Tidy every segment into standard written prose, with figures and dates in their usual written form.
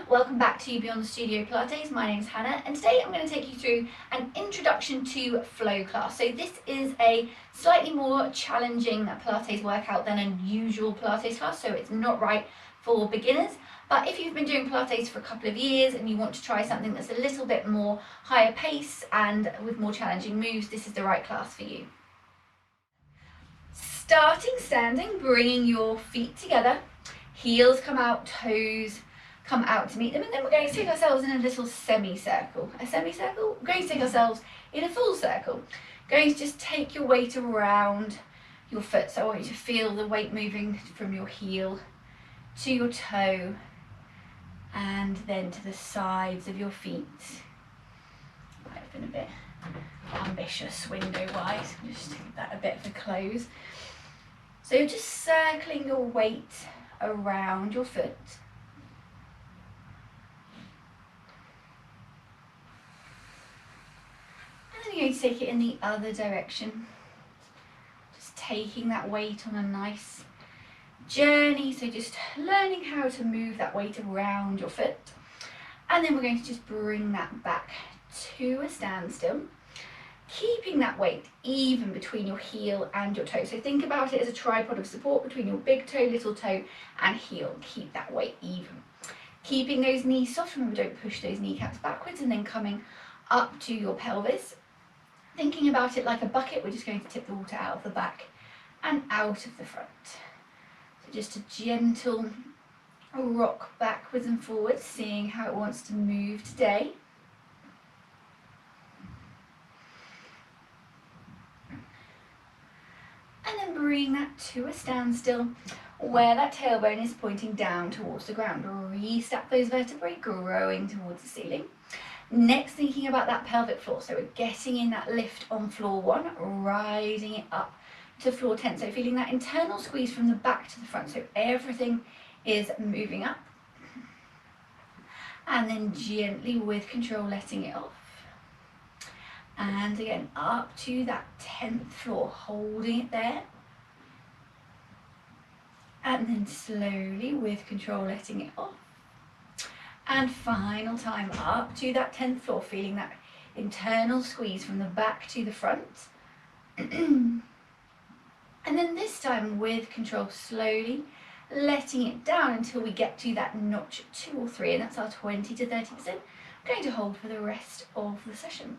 welcome back to Beyond the Studio Pilates. My name is Hannah and today I'm going to take you through an introduction to flow class. So this is a slightly more challenging Pilates workout than a usual Pilates class, so it's not right for beginners. But if you've been doing Pilates for a couple of years and you want to try something that's a little bit more higher pace and with more challenging moves, this is the right class for you. Starting standing, bringing your feet together, heels come out, toes come out to meet them, and then we're going to take ourselves in a little semicircle. A semicircle, we're going to take ourselves in a full circle. Going to just take your weight around your foot, so I want you to feel the weight moving from your heel to your toe and then to the sides of your feet. Might have been a bit ambitious window-wise, just give that a bit of a close. So you're just circling your weight around your foot. And then you're going to take it in the other direction. Just taking that weight on a nice journey, so just learning how to move that weight around your foot. And then we're going to just bring that back to a standstill, keeping that weight even between your heel and your toe. So think about it as a tripod of support between your big toe, little toe and heel. Keep that weight even. Keeping those knees soft, remember don't push those kneecaps backwards, and then coming up to your pelvis. Thinking about it like a bucket, we're just going to tip the water out of the back and out of the front. So just a gentle rock backwards and forwards, seeing how it wants to move today. And then bring that to a standstill where that tailbone is pointing down towards the ground. Restack those vertebrae, growing towards the ceiling. Next, thinking about that pelvic floor. So we're getting in that lift on floor 1, riding it up to floor 10. So feeling that internal squeeze from the back to the front. So everything is moving up. And then gently, with control, letting it off. And again, up to that 10th floor, holding it there. And then slowly, with control, letting it off. And final time, up to that 10th floor, feeling that internal squeeze from the back to the front. And then this time, with control, slowly letting it down until we get to that notch 2 or 3, and that's our 20 to 30%. I'm going to hold for the rest of the session.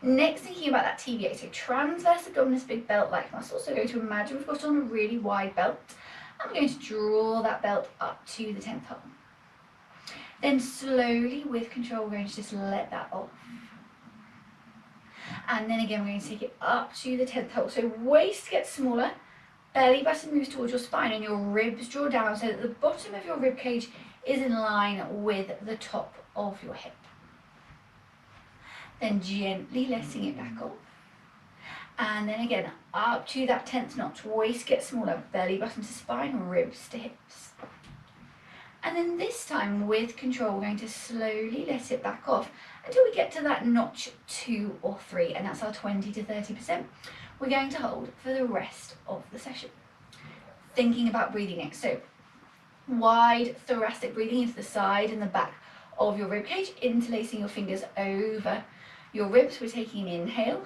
Next, thinking about that TVA, so transverse abdominis, big belt-like muscle. So we're going to imagine we've got on a really wide belt. I'm going to draw that belt up to the 10th hole. Then slowly, with control, we're going to just let that off. And then again, we're going to take it up to the 10th hole. So waist gets smaller, belly button moves towards your spine, and your ribs draw down so that the bottom of your rib cage is in line with the top of your hip. Then gently letting it back off. And then again, up to that 10th notch, waist gets smaller, belly button to spine, ribs to hips. And then this time, with control, we're going to slowly let it back off until we get to that notch 2 or 3, and that's our 20 to 30%. We're going to hold for the rest of the session. Thinking about breathing next. So wide thoracic breathing into the side and the back of your rib cage, interlacing your fingers over your ribs. We're taking an inhale.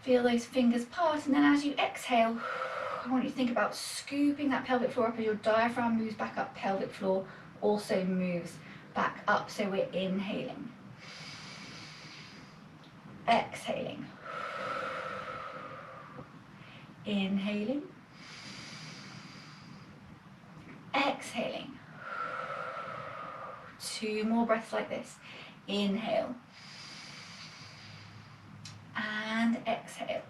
Feel those fingers part, and then as you exhale, I want you to think about scooping that pelvic floor up as your diaphragm moves back up. Pelvic floor also moves back up. So we're inhaling, exhaling, inhaling, exhaling. 2 more breaths like this. Inhale and exhale.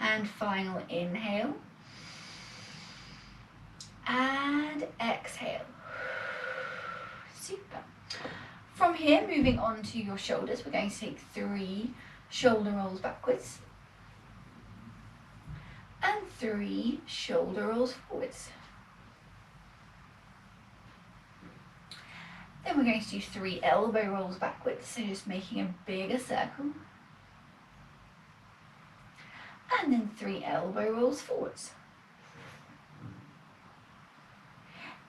And final inhale and exhale. Super. From here, moving on to your shoulders, we're going to take 3 shoulder rolls backwards and 3 shoulder rolls forwards. Then we're going to do 3 elbow rolls backwards, so just making a bigger circle. And then 3 elbow rolls forwards.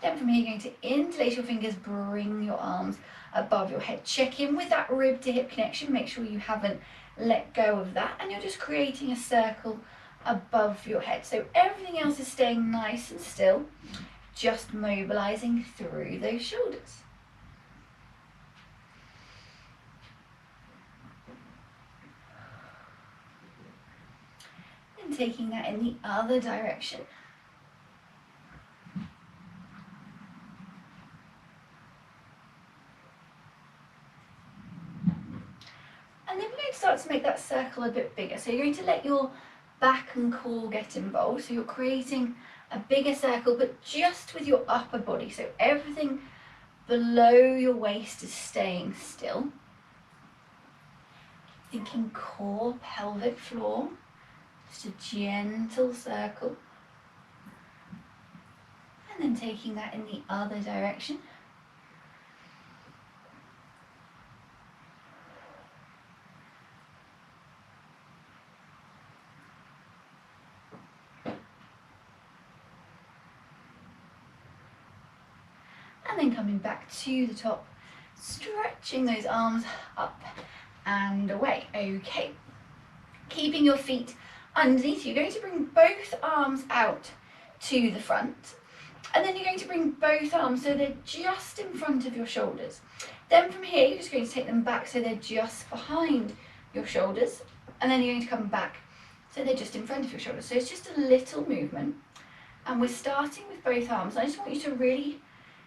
Then from here, you're going to interlace your fingers, bring your arms above your head. Check in with that rib to hip connection. Make sure you haven't let go of that. And you're just creating a circle above your head. So everything else is staying nice and still, just mobilizing through those shoulders. And taking that in the other direction. And then we're going to start to make that circle a bit bigger. So you're going to let your back and core get involved. So you're creating a bigger circle, but just with your upper body. So everything below your waist is staying still. Thinking core, pelvic floor. Just a gentle circle. And then taking that in the other direction. And then coming back to the top, stretching those arms up and away. Okay, keeping your feet underneath you. You're going to bring both arms out to the front, and then you're going to bring both arms so they're just in front of your shoulders. Then from here, you're just going to take them back so they're just behind your shoulders, and then you're going to come back so they're just in front of your shoulders. So it's just a little movement, and we're starting with both arms. I just want you to really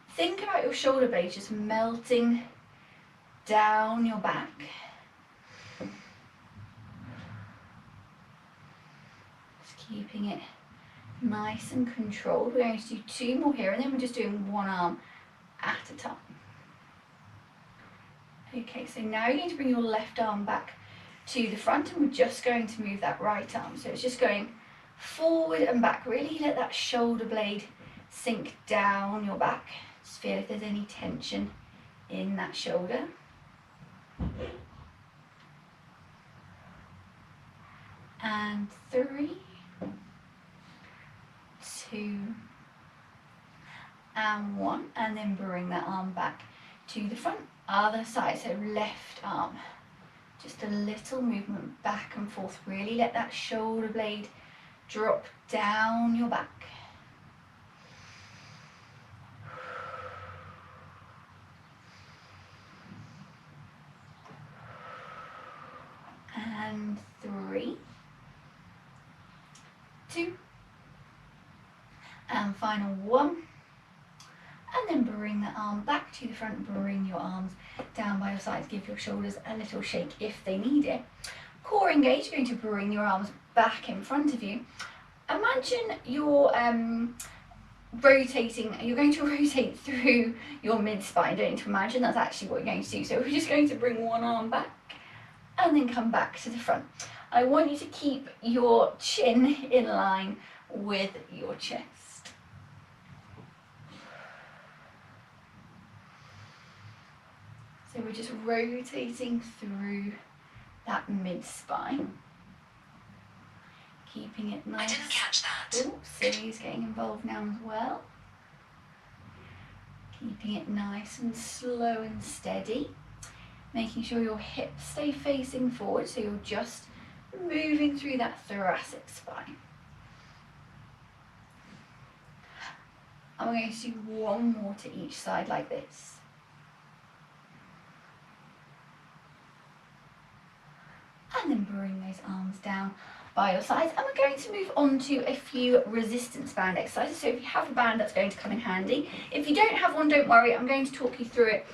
think about your shoulder blades just melting down your back. Just keeping it nice and controlled. We're going to do 2 more here, and then we're just doing one arm at a time. Okay, so now you're going to bring your left arm back to the front, and we're just going to move that right arm. So it's just going forward and back. Really let that shoulder blade sink down your back. Just feel if there's any tension in that shoulder. And 3, 2, and 1. And then bring that arm back to the front. Other side, so left arm. Just a little movement back and forth. Really let that shoulder blade drop down your back. And 3, 2, and final 1. And then bring the arm back to the front, bring your arms down by your sides, give your shoulders a little shake if they need it. Core engaged, you're going to bring your arms back in front of you. Imagine you're rotating, you're going to rotate through your mid-spine, don't need to imagine, that's actually what you're going to do. So we're just going to bring one arm back and then come back to the front. I want you to keep your chin in line with your chest. So we're just rotating through that mid-spine. Keeping it nice. I didn't catch that. Oh, Siri's getting involved now as well. Keeping it nice and slow and steady. Making sure your hips stay facing forward, so you're just moving through that thoracic spine. And we're going to do 1 more to each side like this. And then bring those arms down by your sides, and we're going to move on to a few resistance band exercises. So if you have a band, that's going to come in handy. If you don't have one, don't worry, I'm going to talk you through it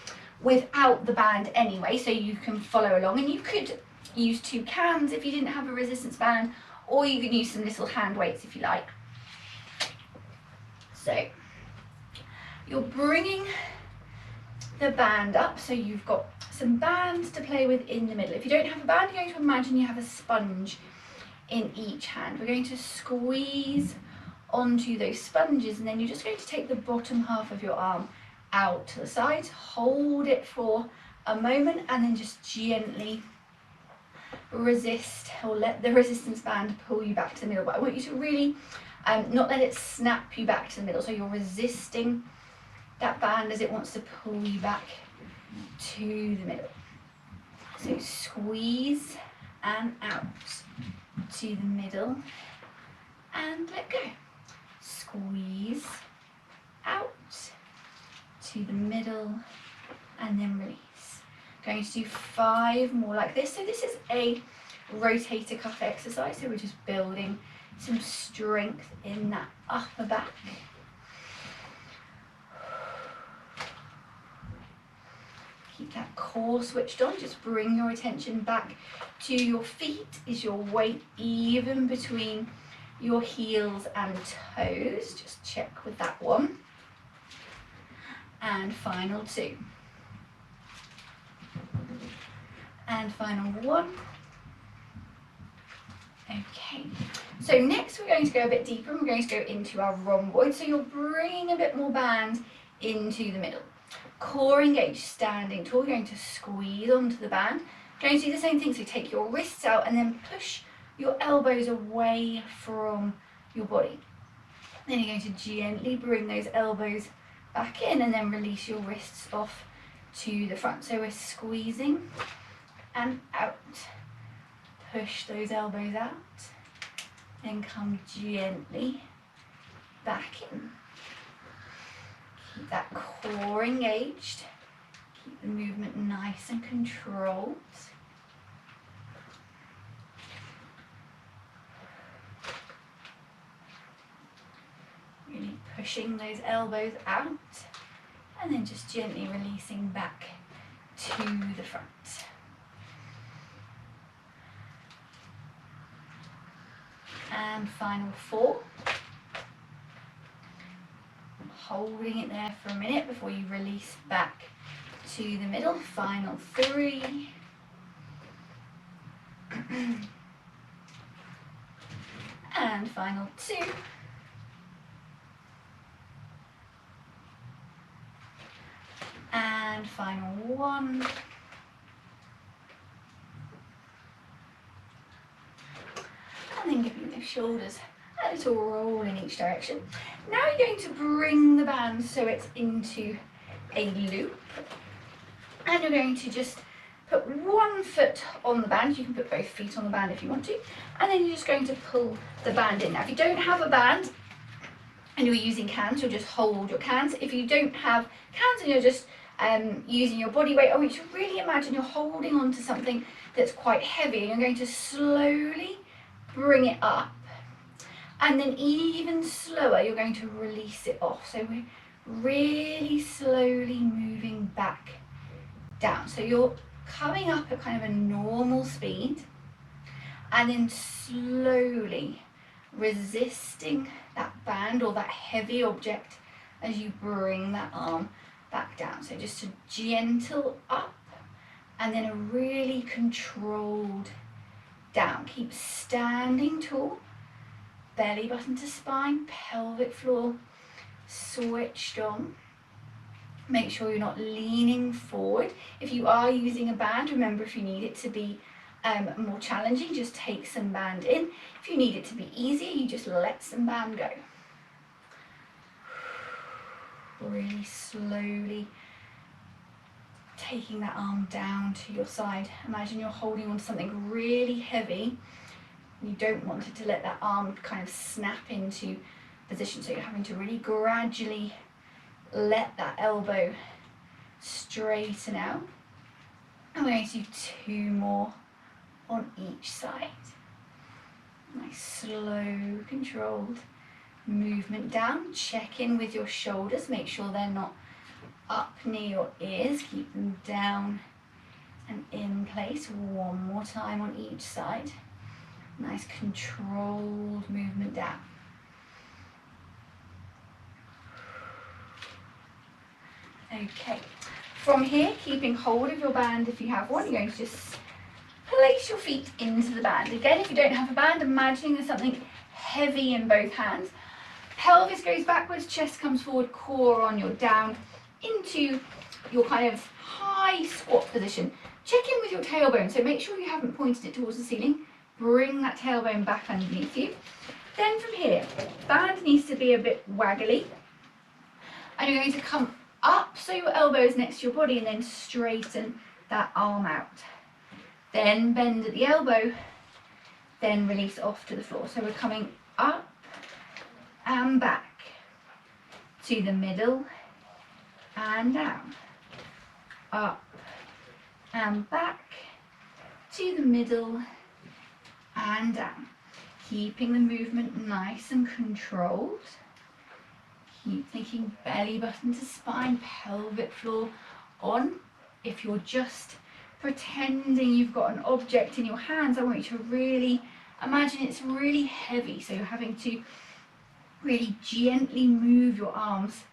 without the band anyway, so you can follow along. And you could use 2 cans if you didn't have a resistance band, or you can use some little hand weights if you like. So you're bringing the band up, so you've got some bands to play with in the middle. If you don't have a band, you're going to imagine you have a sponge in each hand. We're going to squeeze onto those sponges, and then you're just going to take the bottom half of your arm out to the side, hold it for a moment, and then just gently resist, or let the resistance band pull you back to the middle. But I want you to really not let it snap you back to the middle, so you're resisting that band as it wants to pull you back to the middle. So squeeze and out to the middle and let go. Squeeze out to the middle and then release. Going to do 5 more like this. So this is a rotator cuff exercise, so we're just building some strength in that upper back. Keep that core switched on, just bring your attention back to your feet. Is your weight even between your heels and toes? Just check with that one. And final 2. And final 1. Okay, so next we're going to go a bit deeper and we're going to go into our rhomboid. So you're bringing a bit more band into the middle. Core engaged, standing tall, you're going to squeeze onto the band. Going to do the same thing, so take your wrists out and then push your elbows away from your body. Then you're going to gently bring those elbows back in and then release your wrists off to the front. So we're squeezing and out. Push those elbows out, then come gently back in. Keep that core engaged, keep the movement nice and controlled. Really pushing those elbows out, and then just gently releasing back to the front. And final 4. Holding it there for a minute before you release back to the middle. Final 3. And final 2. And final 1. And then giving the shoulders a little roll in each direction. Now you're going to bring the band so it's into a loop. And you're going to just put one foot on the band. You can put both feet on the band if you want to. And then you're just going to pull the band in. Now if you don't have a band and you're using cans, you'll just hold your cans. If you don't have cans and you're just using your body weight, I want you to really imagine you're holding on to something that's quite heavy and you're going to slowly bring it up, and then even slower you're going to release it off. So we're really slowly moving back down. So you're coming up at kind of a normal speed and then slowly resisting that band or that heavy object as you bring that arm back down. So just a gentle up and then a really controlled down. Keep standing tall, belly button to spine, pelvic floor switched on. Make sure you're not leaning forward. If you are using a band, remember if you need it to be more challenging, just take some band in. If you need it to be easier, you just let some band go. Really slowly taking that arm down to your side. Imagine you're holding on to something really heavy. You don't want it to let that arm kind of snap into position, so you're having to really gradually let that elbow straighten out. And we're going to do 2 more on each side. Nice slow controlled movement down. Check in with your shoulders, make sure they're not up near your ears, keep them down and in place. 1 more time on each side. Nice controlled movement down. Okay, from here, keeping hold of your band if you have one, you're going to just place your feet into the band. Again, if you don't have a band, imagining there's something heavy in both hands. Pelvis goes backwards, chest comes forward, core on your down into your kind of high squat position. Check in with your tailbone, so make sure you haven't pointed it towards the ceiling. Bring that tailbone back underneath you. Then from here, band needs to be a bit waggly. And you're going to come up so your elbow is next to your body, and then straighten that arm out. Then bend at the elbow, then release off to the floor. So we're coming up and back to the middle and down. Up and back to the middle and down. Keeping the movement nice and controlled. Keep thinking belly button to spine, pelvic floor on. If you're just pretending you've got an object in your hands, I want you to really imagine it's really heavy. So you're having to really gently move your arms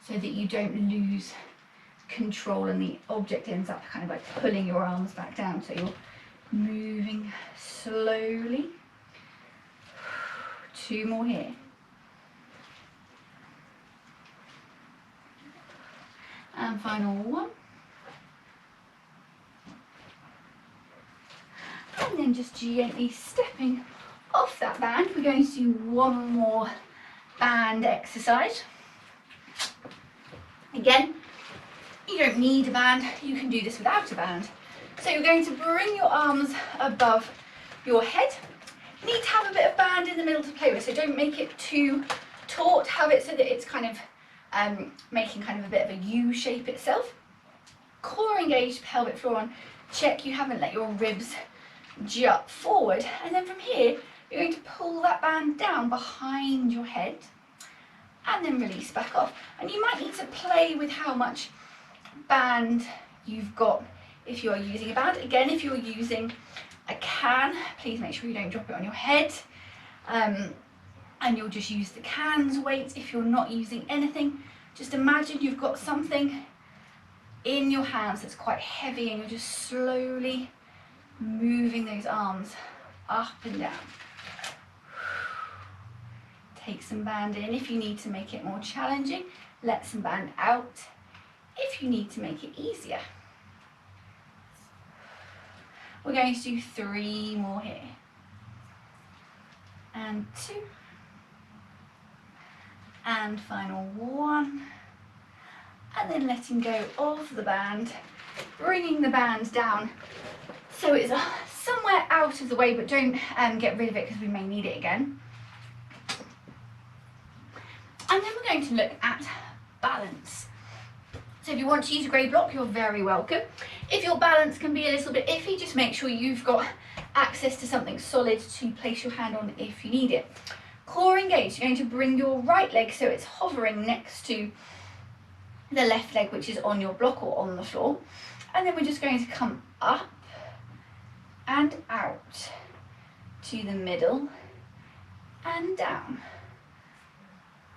so that you don't lose control and the object ends up kind of like pulling your arms back down. So you're moving slowly. 2 more here. And final 1. And then just gently stepping off that band. We're going to do 1 more band exercise. Again, you don't need a band, you can do this without a band. So you're going to bring your arms above your head. You need to have a bit of band in the middle to play with, so don't make it too taut. Have it so that it's kind of making kind of a bit of a U shape itself. Core engaged, pelvic floor on. Check you haven't let your ribs jut forward. And then from here, you're going to pull that band down behind your head and then release back off. And you might need to play with how much band you've got if you're using a band. Again, if you're using a can, please make sure you don't drop it on your head. And you'll just use the can's weight. If you're not using anything, just imagine you've got something in your hands that's quite heavy and you're just slowly moving those arms up and down. Take some band in if you need to make it more challenging. Let some band out if you need to make it easier. We're going to do 3 more here. And 2. And final 1. And then letting go of the band, bringing the band down so it's somewhere out of the way, but don't get rid of it because we may need it again. And then we're going to look at balance. So if you want to use a grey block, you're very welcome. If your balance can be a little bit iffy, just make sure you've got access to something solid to place your hand on if you need it. Core engaged, you're going to bring your right leg so it's hovering next to the left leg, which is on your block or on the floor. And then we're just going to come up and out to the middle and down.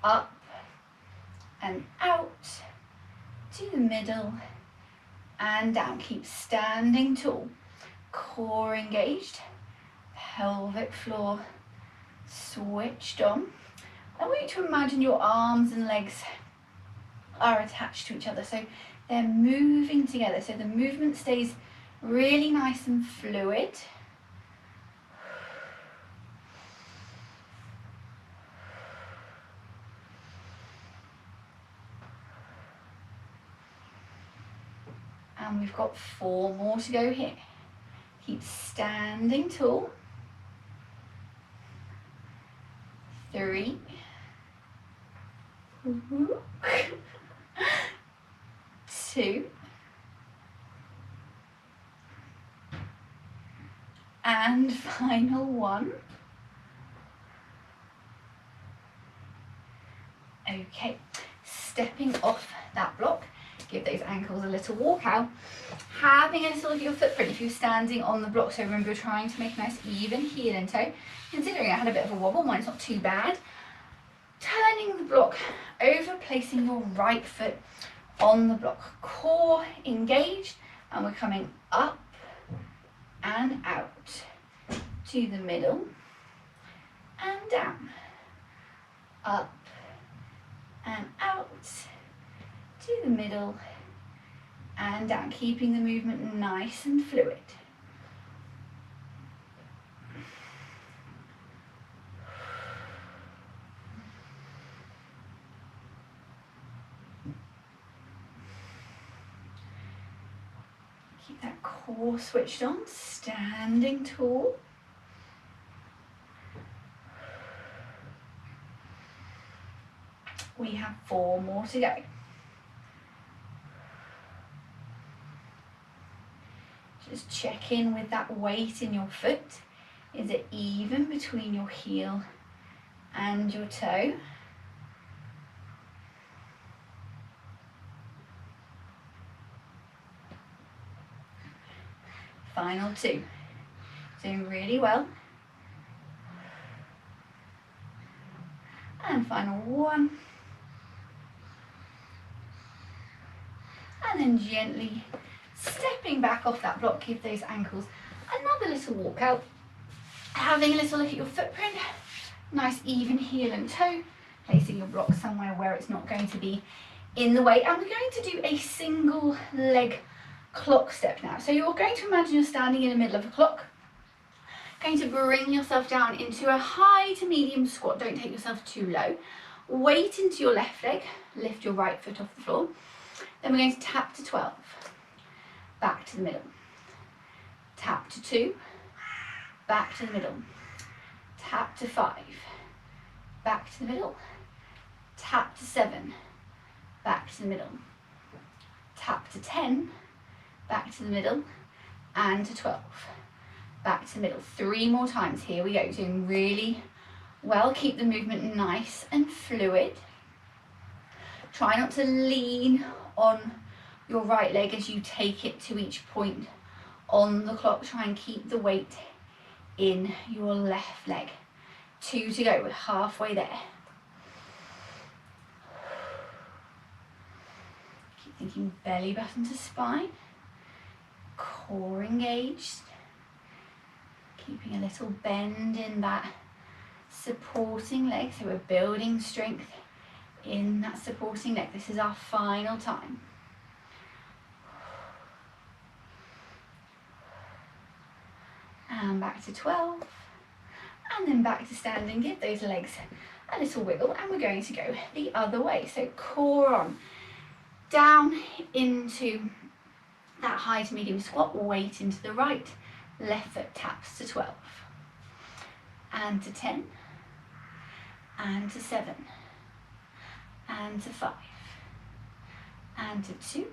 Up and out to the middle and down. Keep standing tall. Core engaged, pelvic floor switched on. I want you to imagine your arms and legs are attached to each other, so they're moving together, so the movement stays really nice and fluid. And we've got 4 more to go here. Keep standing tall. 3. 2. And final 1. Okay, stepping off that block. Give those ankles a little walk out. Having a little of your footprint if you're standing on the block. So remember, you're trying to make a nice even heel and toe. Considering I had a bit of a wobble, mine's not too bad. Turning the block over, placing your right foot on the block. Core engaged, and we're coming up and out to the middle and down. Up and out to the middle and down, keeping the movement nice and fluid. Keep that core switched on, standing tall. We have 4 more to go. Just check in with that weight in your foot. Is it even between your heel and your toe? Final 2. Doing really well. And final 1. And then gently stepping back off that block, give those ankles another little walk out. Having a little look at your footprint. Nice even heel and toe. Placing your block somewhere where it's not going to be in the way. And we're going to do a single leg clock step now. So you're going to imagine you're standing in the middle of a clock. Going to bring yourself down into a high to medium squat. Don't take yourself too low. Weight into your left leg. Lift your right foot off the floor. Then we're going to tap to 12. Back to the middle. Tap to 2. Back to the middle. Tap to 5. Back to the middle. Tap to 7. Back to the middle. Tap to 10. Back to the middle. And to 12. Back to the middle. 3 more times. Here we go. Doing really well. Keep the movement nice and fluid. Try not to lean on your right leg as you take it to each point on the clock. Try and keep the weight in your left leg. 2 to go. We're halfway there. Keep thinking belly button to spine. Core engaged. Keeping a little bend in that supporting leg. So we're building strength in that supporting leg. This is our final time. And back to 12. And then back to standing. Give those legs a little wiggle. And we're going to go the other way. So core on. Down into that high to medium squat. Weight into the right. Left foot taps to 12. And to 10. And to 7. And to 5. And to 2.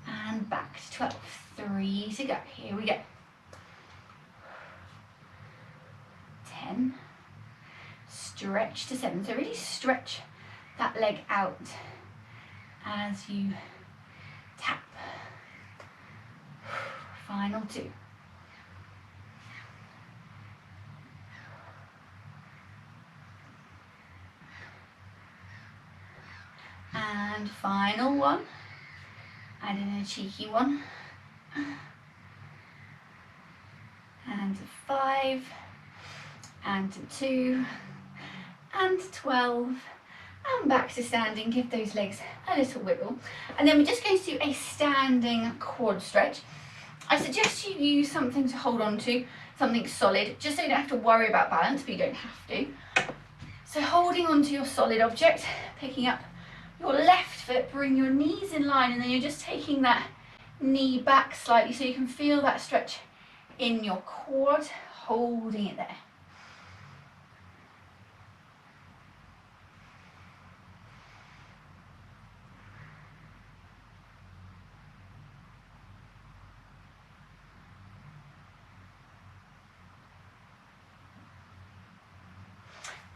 And back to 12. 3 to go. Here we go. 10. Stretch to 7. So really stretch that leg out as you tap. Final 2. And final 1. Add in a cheeky one. And to 5. And to 2. And to 12. And back to standing. Give those legs a little wiggle. And then we're just going to do a standing quad stretch. I suggest you use something to hold on to, something solid, just so you don't have to worry about balance, but you don't have to. So holding on to your solid object, picking up your left foot, bring your knees in line, and then you're just taking that knee back slightly so you can feel that stretch in your quad, holding it there.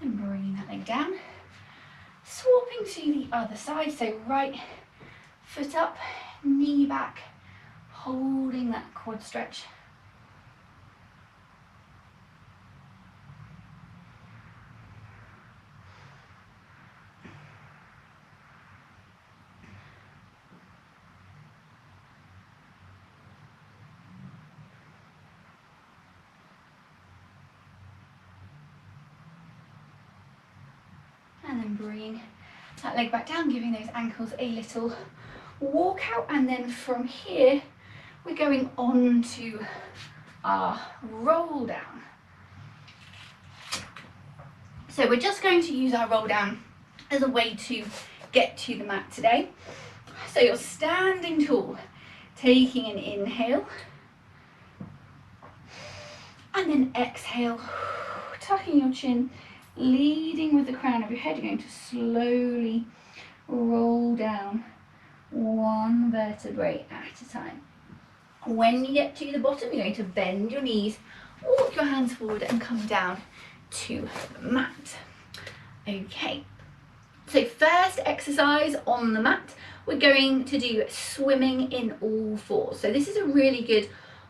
And bringing that leg down, swapping to the other side, so right foot up, knee back, holding that quad stretch. And then bringing that leg back down, giving those ankles a little walk out. And then from here, we're going on to our roll down. So we're just going to use our roll down as a way to get to the mat today. So you're standing tall, Taking an inhale. And then exhale, tucking your chin, leading with the crown of your head. You're going to slowly roll down one vertebrae at a time. When you get to the bottom, you're going to bend your knees, walk your hands forward and come down to the mat. Okay, so first exercise on the mat, we're going to do swimming in all fours. So this is a really good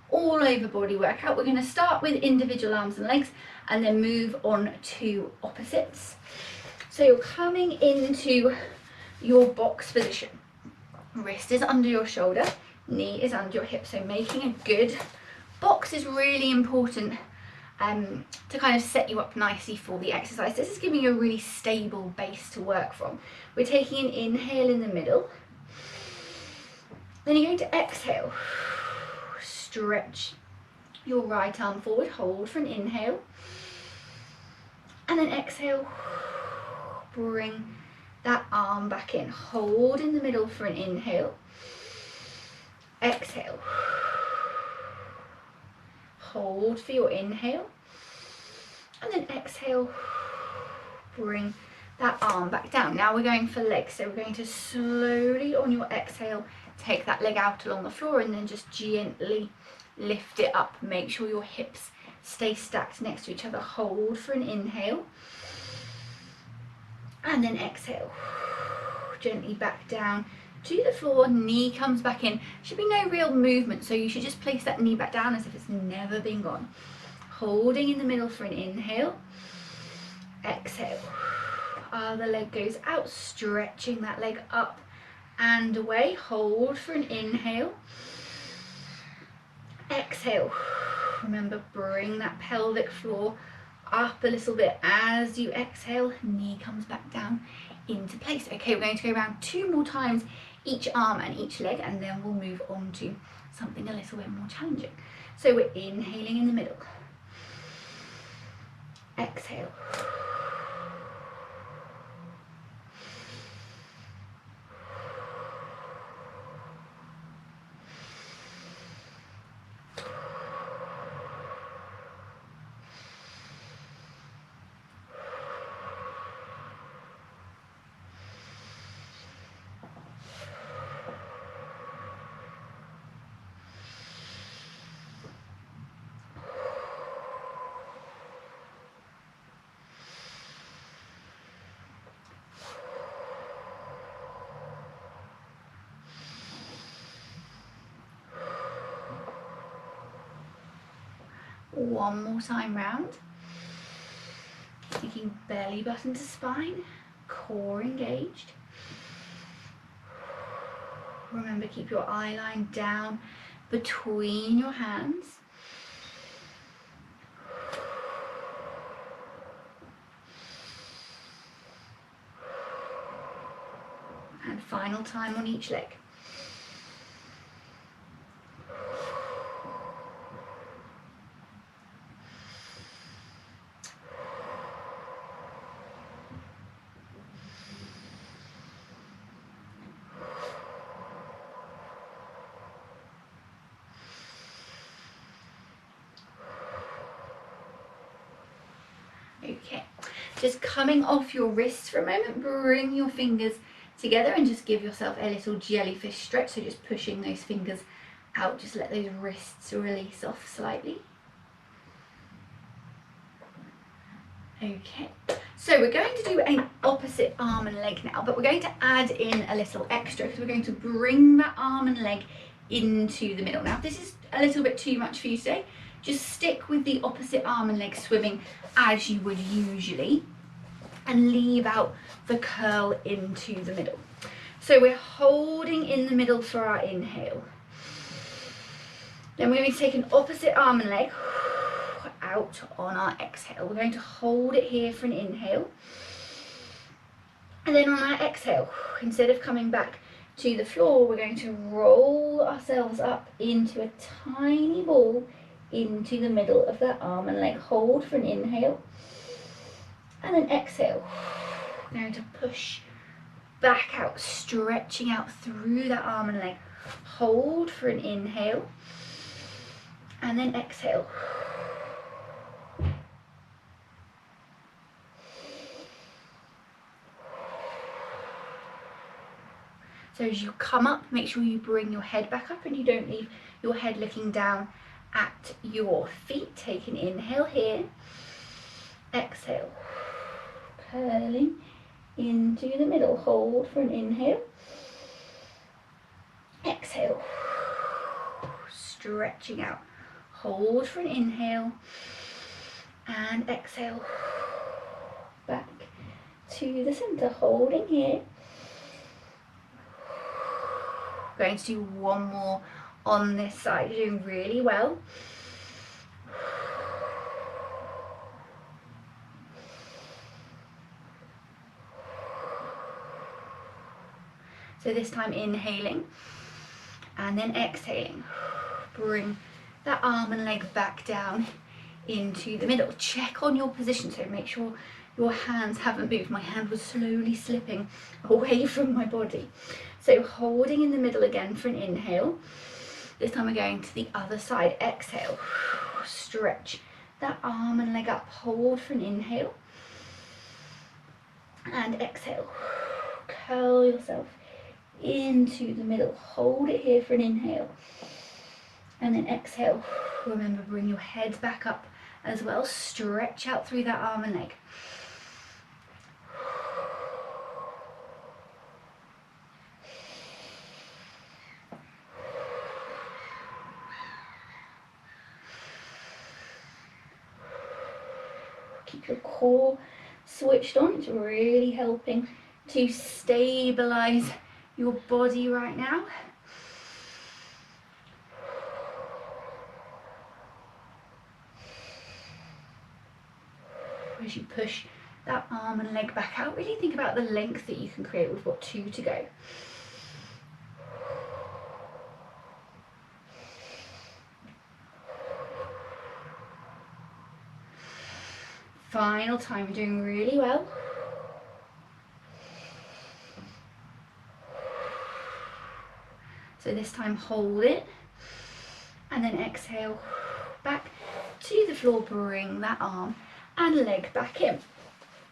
all over body workout. We're going to start with individual arms and legs and then move on to opposites. So you're coming into your box position. Wrist is under your shoulder, knee is under your hip. So making a good box is really important to kind of set you up nicely for the exercise. This is giving you a really stable base to work from. We're taking an inhale in the middle. Then you're going to exhale. Stretch your right arm forward, hold for an inhale. And then exhale, bring that arm back in. Hold in the middle for an inhale. Exhale. Hold for your inhale. And then exhale, bring that arm back down. Now we're going for legs. So we're going to slowly on your exhale, take that leg out along the floor and then just gently lift it up. Make sure your hips stay stacked next to each other. Hold for an inhale. And then exhale. Gently back down to the floor, knee comes back in. Should be no real movement, so you should just place that knee back down as if it's never been gone. Holding in the middle for an inhale. Exhale. Other leg goes out, stretching that leg up and away. Hold for an inhale. Exhale. Remember, bring that pelvic floor up a little bit as you exhale. Knee comes back down into place. Okay, we're going to go around 2 more times each arm and each leg, and then we'll move on to something a little bit more challenging. So we're inhaling in the middle. Exhale. One more time round. Taking belly button to spine, core engaged. Remember, keep your eye line down between your hands. And final time on each leg. Okay, just coming off your wrists for a moment, bring your fingers together and just give yourself a little jellyfish stretch. So just pushing those fingers out, just let those wrists release off slightly. Okay, so we're going to do an opposite arm and leg now, but we're going to add in a little extra because we're going to bring that arm and leg into the middle. Now, if this is a little bit too much for you today, just stick with the opposite arm and leg swimming as you would usually and leave out the curl into the middle. So we're holding in the middle for our inhale. Then we're going to take an opposite arm and leg out on our exhale. We're going to hold it here for an inhale. And then on our exhale, instead of coming back to the floor, we're going to roll ourselves up into a tiny ball into the middle of that arm and leg. Hold for an inhale. And then exhale. We're going to push back out, stretching out through that arm and leg. Hold for an inhale, and then exhale. So as you come up, make sure you bring your head back up and you don't leave your head looking down at your feet. Take an inhale here, exhale, curling into the middle. Hold for an inhale, exhale, stretching out. Hold for an inhale and exhale, back to the center, holding here. Going to do one more on this side. You're doing really well. So this time inhaling and then exhaling. Bring that arm and leg back down into the middle. Check on your position, so make sure your hands haven't moved. My hand was slowly slipping away from my body. So holding in the middle again for an inhale. This time we're going to the other side. Exhale, stretch that arm and leg up. Hold for an inhale and exhale. Curl yourself into the middle. Hold it here for an inhale and then exhale. Remember, bring your head back up as well. Stretch out through that arm and leg. Keep your core switched on. It's really helping to stabilize your body right now. As you push that arm and leg back out, really think about the length that you can create. We've got 2 to go. Final time, you're doing really well. So this time hold it and then exhale back to the floor. Bring that arm and leg back in.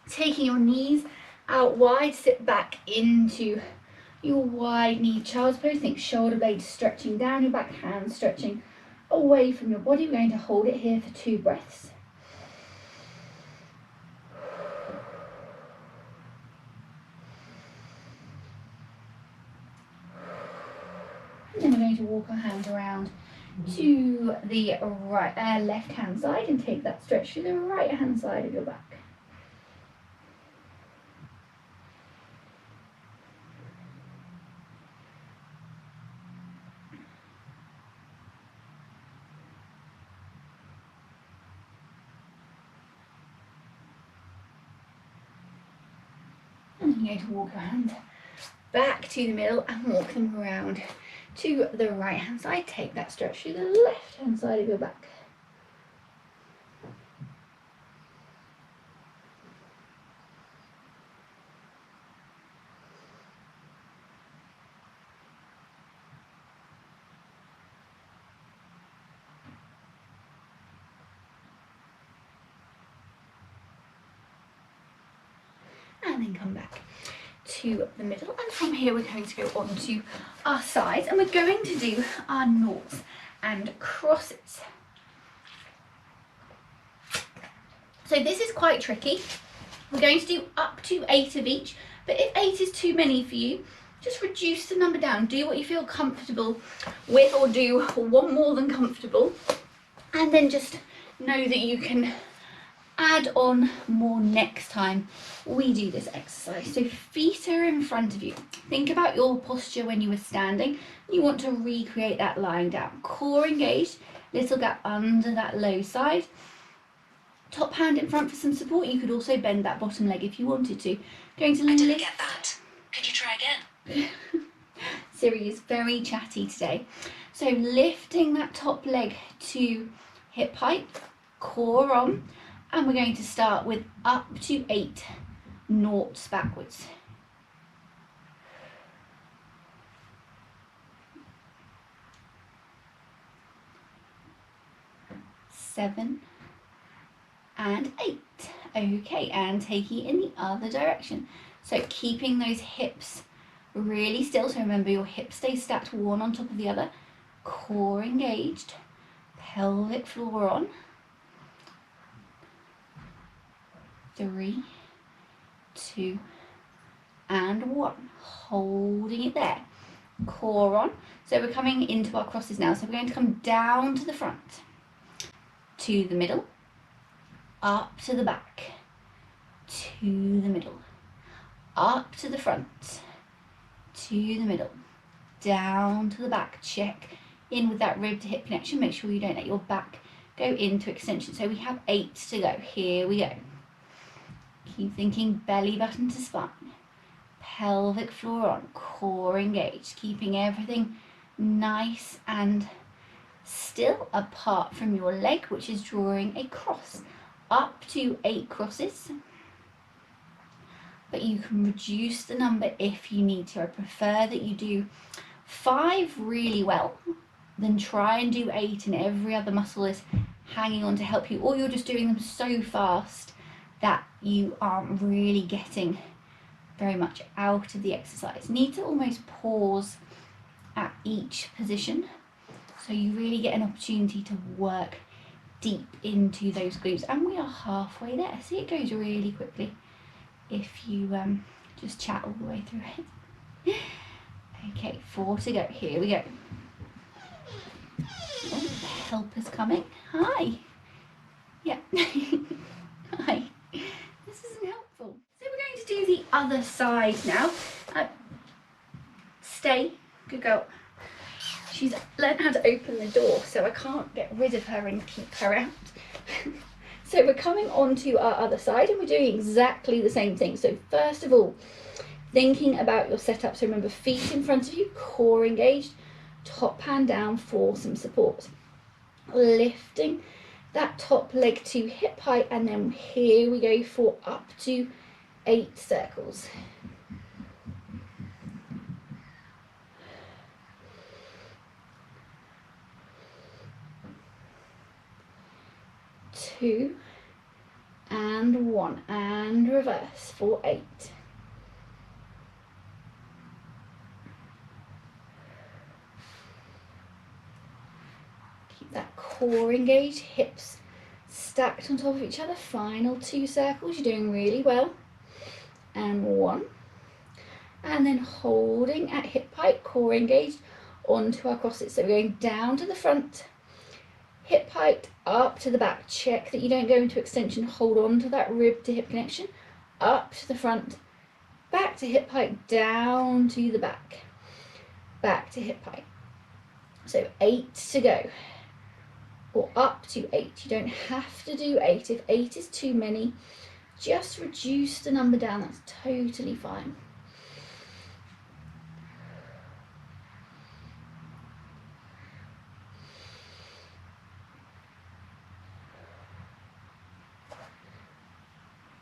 Taking your knees out wide, sit back into your wide knee child's pose. Think shoulder blades stretching down your back, hands stretching away from your body. We're going to hold it here for 2 breaths. And then we're going to walk our hands around to the left hand side and take that stretch to the right hand side of your back. And then you're going to walk your hands back to the middle and walk them around to the right hand side. Take that stretch to the left hand side of your back. And then come back to the middle, and from here we're going to go on to our sides and we're going to do our noughts and crosses. So this is quite tricky. We're going to do up to 8 of each, but if 8 is too many for you, just reduce the number down. Do what you feel comfortable with, or do one more than comfortable, and then just know that you can add on more next time we do this exercise. So feet are in front of you. Think about your posture when you were standing. You want to recreate that lying down. Core engaged, little gap under that low side. Top hand in front for some support. You could also bend that bottom leg if you wanted to. Going to I didn't get that. Could you try again? Siri is very chatty today. So lifting that top leg to hip height, core on. And we're going to start with up to 8 noughts backwards. 7 and 8. Okay, and taking it in the other direction. So keeping those hips really still. So remember, your hips stay stacked one on top of the other. Core engaged, pelvic floor on. 3, 2, and 1. Holding it there. Core on. So we're coming into our crosses now. So we're going to come down to the front, to the middle, up to the back, to the middle, up to the front, to the middle, down to the back. Check in with that rib to hip connection. Make sure you don't let your back go into extension. So we have 8 to go. Here we go. Keep thinking belly button to spine. Pelvic floor on, core engaged, keeping everything nice and still apart from your leg, which is drawing a cross. Up to 8 crosses, but you can reduce the number if you need to. I prefer that you do 5 really well, then try and do 8 and every other muscle is hanging on to help you, or you're just doing them so fast that you aren't really getting very much out of the exercise. Need to almost pause at each position so you really get an opportunity to work deep into those glutes, and we are halfway there. See, it goes really quickly if you just chat all the way through it. Okay, 4 to go. Here we go. Oh, help is coming. Hi. Yeah. Hi. This isn't helpful. So we're going to do the other side now. Stay. Good girl. She's learned how to open the door, so I can't get rid of her and keep her out. So we're coming on to our other side and we're doing exactly the same thing. So first of all, thinking about your setup. So remember, feet in front of you, core engaged, top hand down for some support. Lifting that top leg to hip height, and then here we go for up to 8 circles. 2 and 1 and reverse for 8. Keep that core engaged, hips stacked on top of each other. Final 2 circles, you're doing really well. And 1. And then holding at hip height, core engaged, onto our crosses. So we're going down to the front, hip height, up to the back. Check that you don't go into extension. Hold on to that rib to hip connection. Up to the front, back to hip height, down to the back, back to hip height. So 8 to go, or up to 8. You don't have to do 8. If 8 is too many, just reduce the number down. That's totally fine.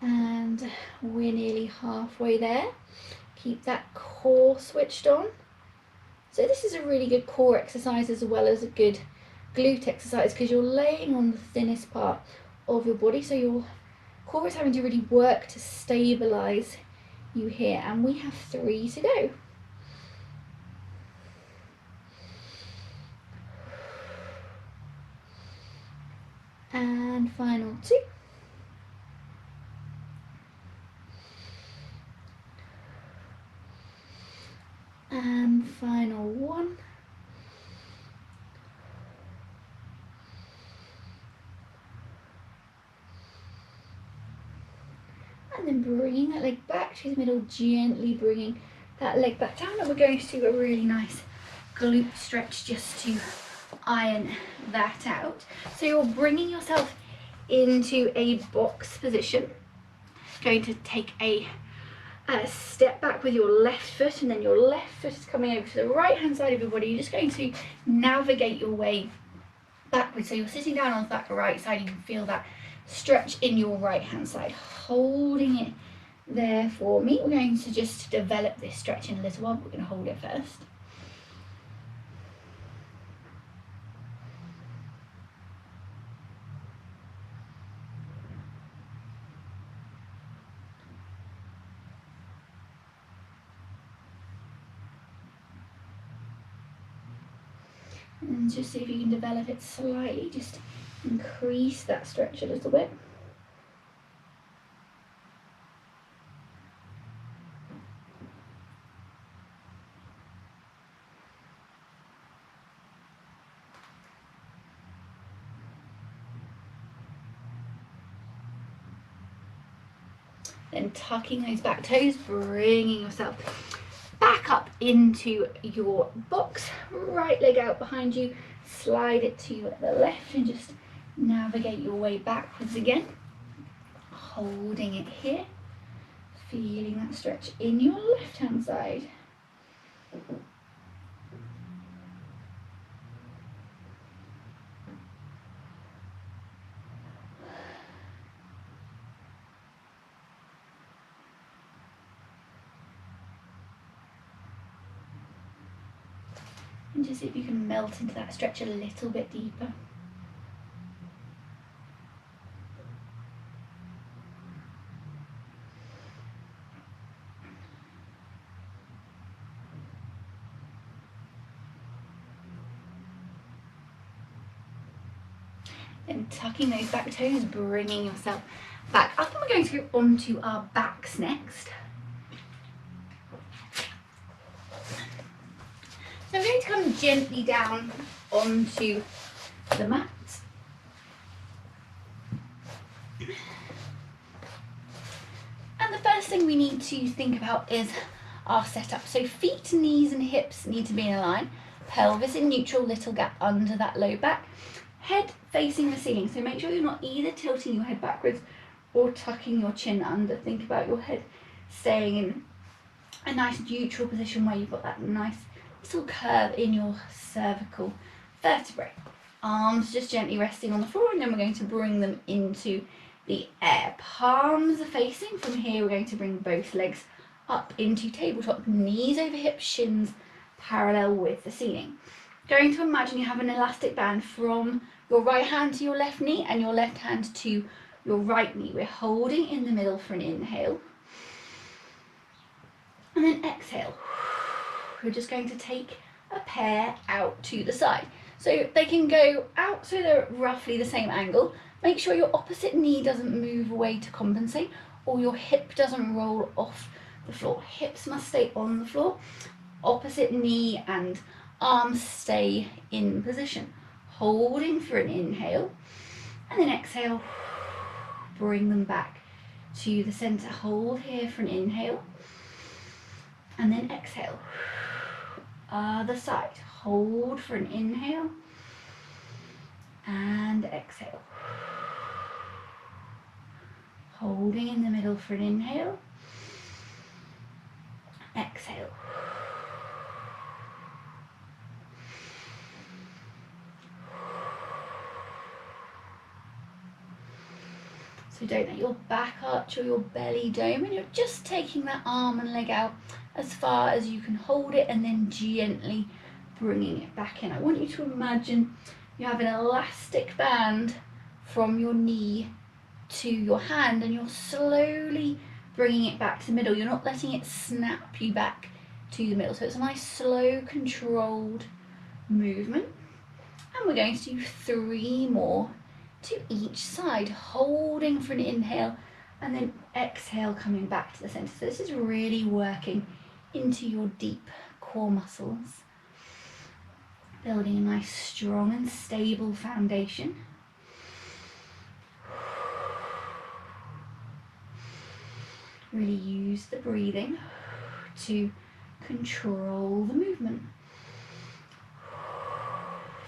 And we're nearly halfway there. Keep that core switched on. So this is a really good core exercise as well as a good glute exercise, because you're laying on the thinnest part of your body, so your core is having to really work to stabilize you here. And we have 3 to go. And final 2. And final 1. And then bringing that leg back to the middle, gently bringing that leg back down, and we're going to do a really nice glute stretch just to iron that out. So you're bringing yourself into a box position. Going to take a step back with your left foot, and then your left foot is coming over to the right hand side of your body. You're just going to navigate your way backwards. So you're sitting down on that right side. You can feel that stretch in your right hand side, holding it there for me. We're going to just develop this stretch in a little while, but we're going to hold it first. And just see if you can develop it slightly, just increase that stretch a little bit. Then tucking those back toes, bringing yourself back up into your box, right leg out behind you, slide it to the left and just navigate your way backwards again, holding it here, feeling that stretch in your left hand side. And just see if you can melt into that stretch a little bit deeper. Then tucking those back toes, bringing yourself back up, and we're going to go onto our backs next. So I'm going to come gently down onto the mat. And the first thing we need to think about is our setup. So feet, knees and hips need to be in a line. Pelvis in neutral, little gap under that low back. Head facing the ceiling. So make sure you're not either tilting your head backwards or tucking your chin under. Think about your head staying in a nice neutral position where you've got that nice little curve in your cervical vertebrae. Arms just gently resting on the floor, and then we're going to bring them into the air. Palms are facing. From here we're going to bring both legs up into tabletop, knees over hips, shins parallel with the ceiling. Going to imagine you have an elastic band from your right hand to your left knee and your left hand to your right knee. We're holding in the middle for an inhale. And then exhale. We're just going to take a pair out to the side. So they can go out so they're roughly the same angle. Make sure your opposite knee doesn't move away to compensate, or your hip doesn't roll off the floor. Hips must stay on the floor. Opposite knee and arms stay in position. Holding for an inhale, and then exhale. Bring them back to the center. Hold here for an inhale, and then exhale. Other side. Hold for an inhale, and exhale. Holding in the middle for an inhale, exhale. So don't let your back arch or your belly dome, and you're just taking that arm and leg out as far as you can hold it, and then gently bringing it back in. I want you to imagine you have an elastic band from your knee to your hand, and you're slowly bringing it back to the middle. You're not letting it snap you back to the middle. So it's a nice slow controlled movement. And we're going to do 3 more to each side, holding for an inhale and then exhale, coming back to the center. So this is really working into your deep core muscles, building a nice strong and stable foundation. Really use the breathing to control the movement.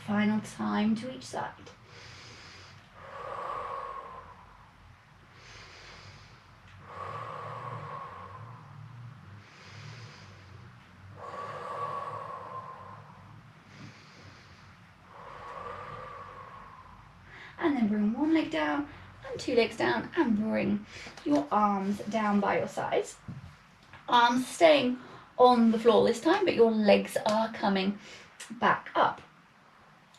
Final time to each side. And then bring one leg down and 2 legs down, and bring your arms down by your sides. Arms staying on the floor this time, but your legs are coming back up.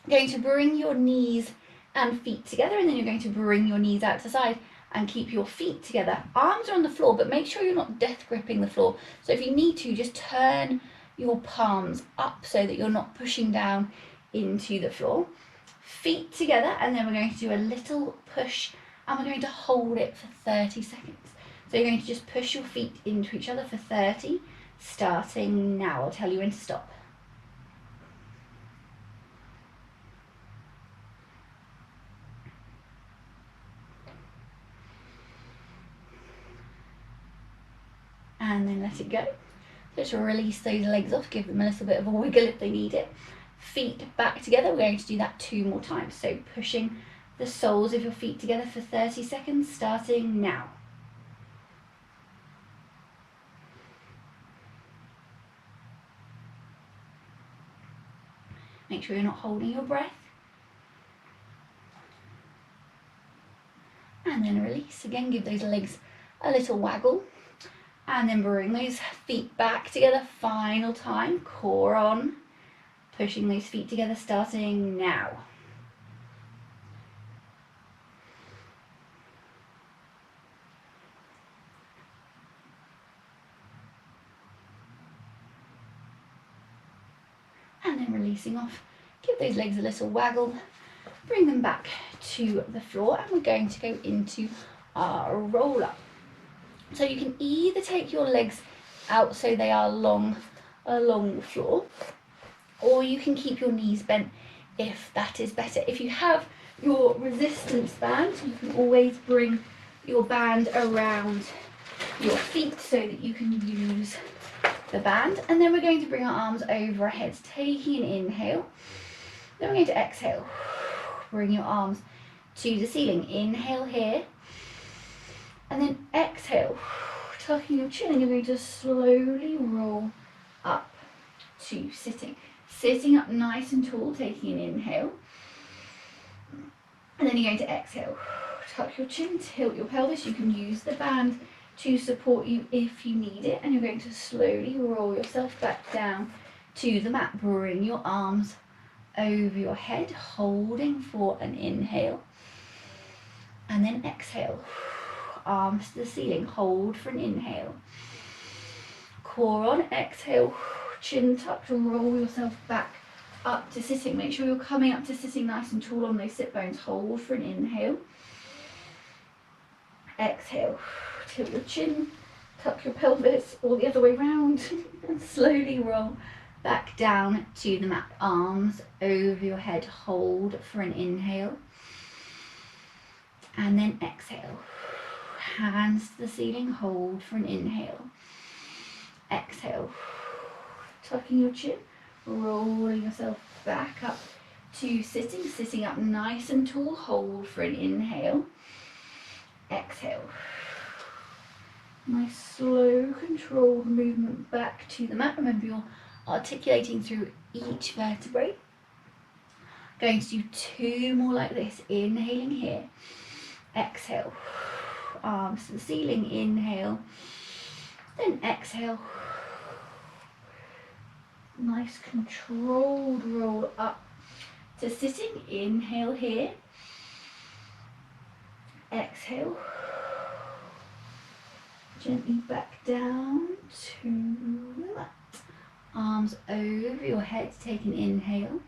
Going to bring your knees and feet together, and then you're going to bring your knees out to the side and keep your feet together. Arms are on the floor, but make sure you're not death gripping the floor. So if you need to, just turn your palms up so that you're not pushing down into the floor. Feet together, and then we're going to do a little push, and we're going to hold it for 30 seconds. So you're going to just push your feet into each other for 30, starting now. I'll tell you when to stop. And then let it go. Just release those legs off, give them a little bit of a wiggle if they need it. Feet back together, we're going to do that 2 more times. So pushing the soles of your feet together for 30 seconds, starting now. Make sure you're not holding your breath. And then release. Again, give those legs a little waggle. And then bring those feet back together, final time, core on. Pushing those feet together, starting now. And then releasing off. Give those legs a little waggle. Bring them back to the floor, and we're going to go into our roll up. So you can either take your legs out so they are long along the floor, or you can keep your knees bent if that is better. If you have your resistance band, you can always bring your band around your feet so that you can use the band. And then we're going to bring our arms over our heads, taking an inhale. Then we're going to exhale. Bring your arms to the ceiling. Inhale here. And then exhale, tucking your chin, and you're going to slowly roll up to sitting. Sitting up nice and tall, taking an inhale. And then you're going to exhale. Tuck your chin, tilt your pelvis. You can use the band to support you if you need it. And you're going to slowly roll yourself back down to the mat. Bring your arms over your head, holding for an inhale. And then exhale. Arms to the ceiling, hold for an inhale. Core on, exhale, chin tucked, and roll yourself back up to sitting. Make sure you're coming up to sitting nice and tall on those sit bones. Hold for an inhale. Exhale, tilt your chin, tuck your pelvis, or the other way round, and slowly roll back down to the mat. Arms over your head, hold for an inhale. And then exhale. Hands to the ceiling, hold for an inhale. Exhale. Tucking your chin, rolling yourself back up to sitting. Sitting up nice and tall, hold for an inhale. Exhale. Nice slow controlled movement back to the mat. Remember, you're articulating through each vertebrae. Going to do 2 more like this. Inhaling here. Exhale. Arms to the ceiling, inhale, then exhale. Nice controlled roll up to sitting. Inhale here, exhale, gently back down to the mat. Arms over your head, take an inhale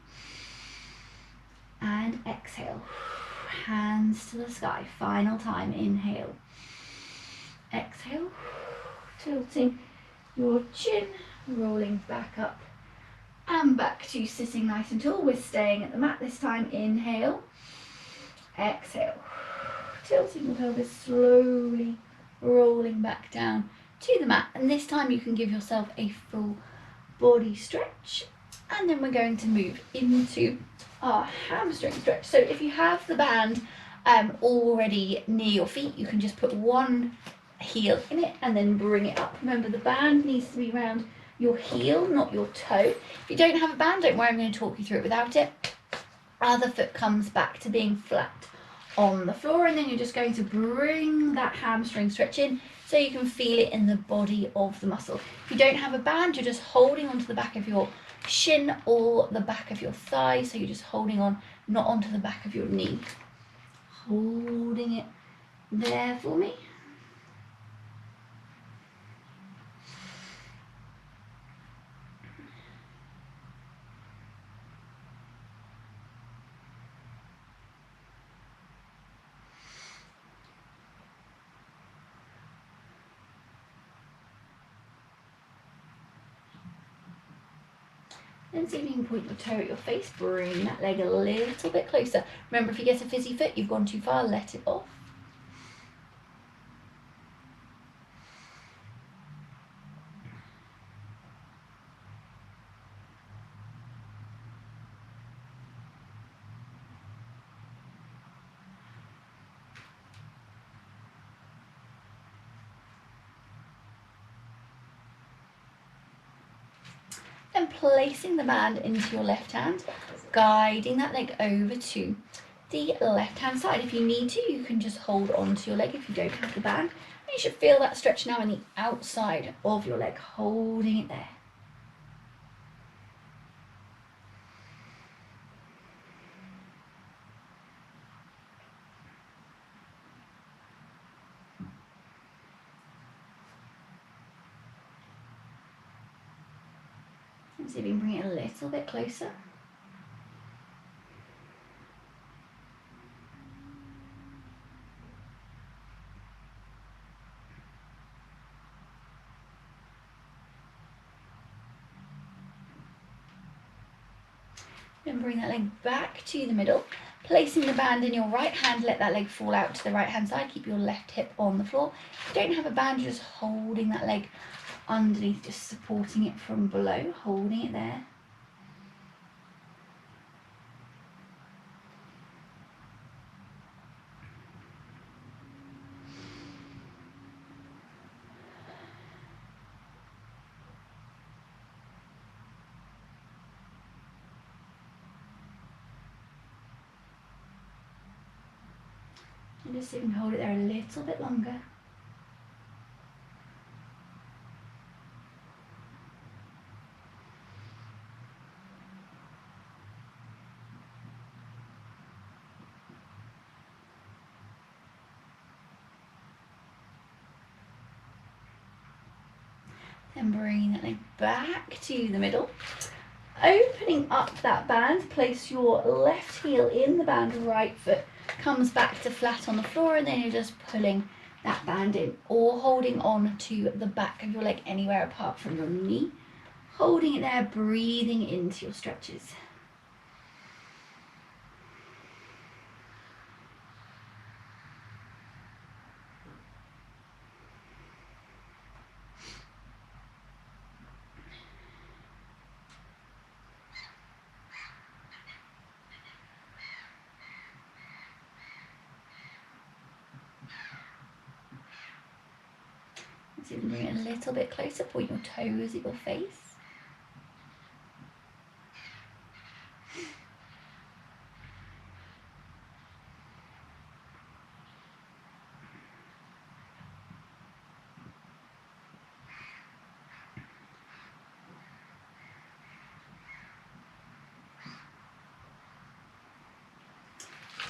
and exhale. Hands to the sky, final time. Inhale, exhale, tilting your chin, rolling back up and back to sitting nice and tall. We're staying at the mat this time. Inhale, exhale, tilting the pelvis, slowly rolling back down to the mat. And this time you can give yourself a full body stretch. And then we're going to move into our hamstring stretch. So if you have the band already near your feet, you can just put one heel in it and then bring it up. Remember, the band needs to be around your heel, not your toe. If you don't have a band, don't worry, I'm going to talk you through it without it. Other foot comes back to being flat on the floor, and then you're just going to bring that hamstring stretch in so you can feel it in the body of the muscle. If you don't have a band, you're just holding onto the back of your shin or the back of your thigh, so you're just holding on, not onto the back of your knee. Holding it there for me. Then see if you can point your toe at your face, bring that leg a little bit closer. Remember, if you get a fizzy fit, you've gone too far, let it off. Then placing the band into your left hand, guiding that leg over to the left hand side. If you need to, you can just hold on to your leg if you don't have the band. And you should feel that stretch now in the outside of your leg, holding it there. And see if you can bring it a little bit closer. Then bring that leg back to the middle. Placing the band in your right hand, let that leg fall out to the right hand side. Keep your left hip on the floor. If you don't have a band, you're just holding that leg underneath, just supporting it from below, holding it there. And just see if you can hold it there a little bit longer. Then bring that leg back to the middle. Opening up that band, place your left heel in the band, right foot comes back to flat on the floor, and then you're just pulling that band in or holding on to the back of your leg anywhere apart from your knee. Holding it there, breathing into your stretches. So you can bring it a little bit closer, point your toes at your face.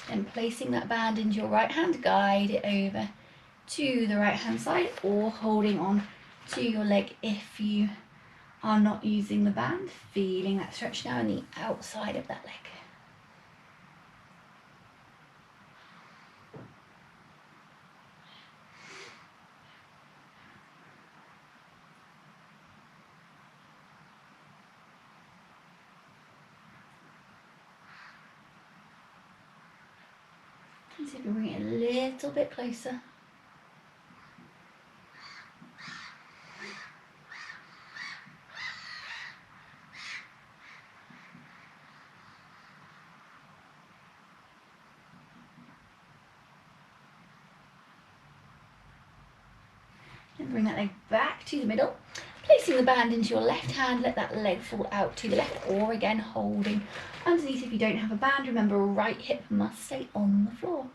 Then placing that band into your right hand, guide it over to the right hand side or holding on to your leg if you are not using the band, feeling that stretch now in the outside of that leg. And see if you can bring it a little bit closer. And bring that leg back to the middle. Placing the band into your left hand, let that leg fall out to the left, or again holding underneath. If you don't have a band, remember right hip must stay on the floor.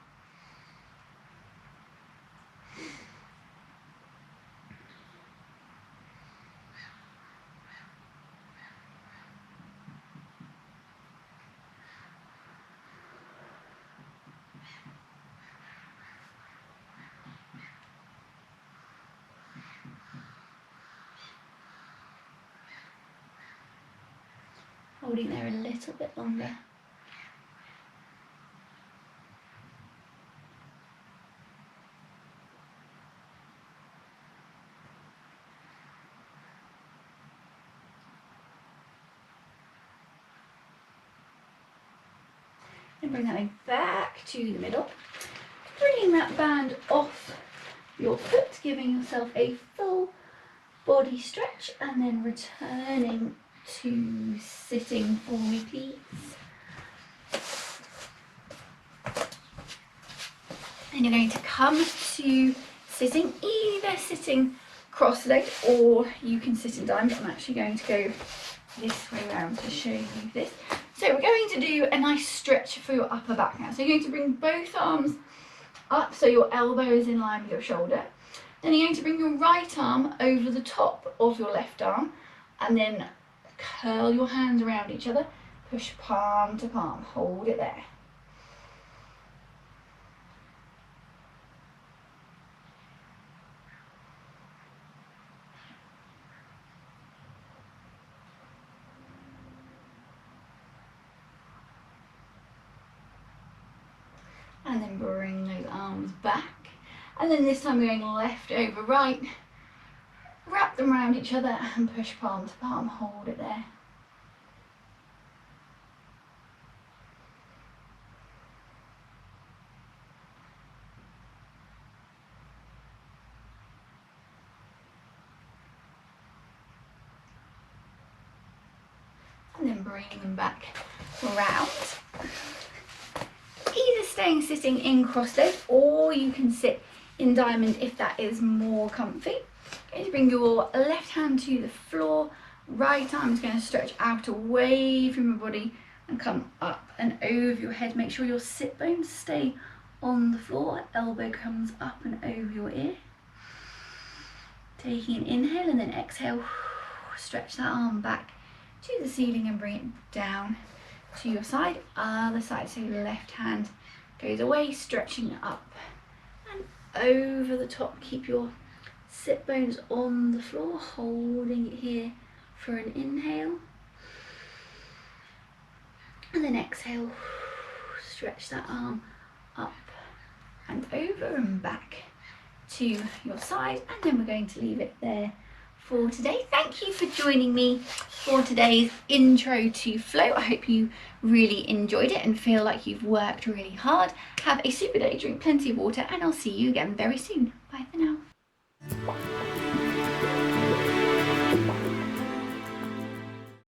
Holding there a little bit longer. And bring that leg back to the middle. Bringing that band off your foot, giving yourself a full body stretch, and then returning to sitting for me, please. And you're going to come to sitting, either sitting cross-legged or you can sit in diamond. I'm actually going to go this way around to show you this. So we're going to do a nice stretch for your upper back now. So you're going to bring both arms up so your elbow is in line with your shoulder. Then you're going to bring your right arm over the top of your left arm and then curl your hands around each other. Push palm to palm, hold it there. And then bring those arms back. And then this time we're going left over right. Wrap them around each other and push palm to palm, hold it there. And then bring them back round. Either staying sitting in cross-legged or you can sit in diamond if that is more comfy. Going to bring your left hand to the floor, right arm is going to stretch out away from your body and come up and over your head. Make sure your sit bones stay on the floor, elbow comes up and over your ear. Taking an inhale and then exhale, stretch that arm back to the ceiling and bring it down to your side, other side. So your left hand goes away, stretching up and over the top. Keep your sit bones on the floor, holding it here for an inhale. And then exhale, stretch that arm up and over and back to your side. And then we're going to leave it there for today. Thank you for joining me for today's intro to flow. I hope you really enjoyed it and feel like you've worked really hard. Have a super day, drink plenty of water, and I'll see you again very soon. Bye for now.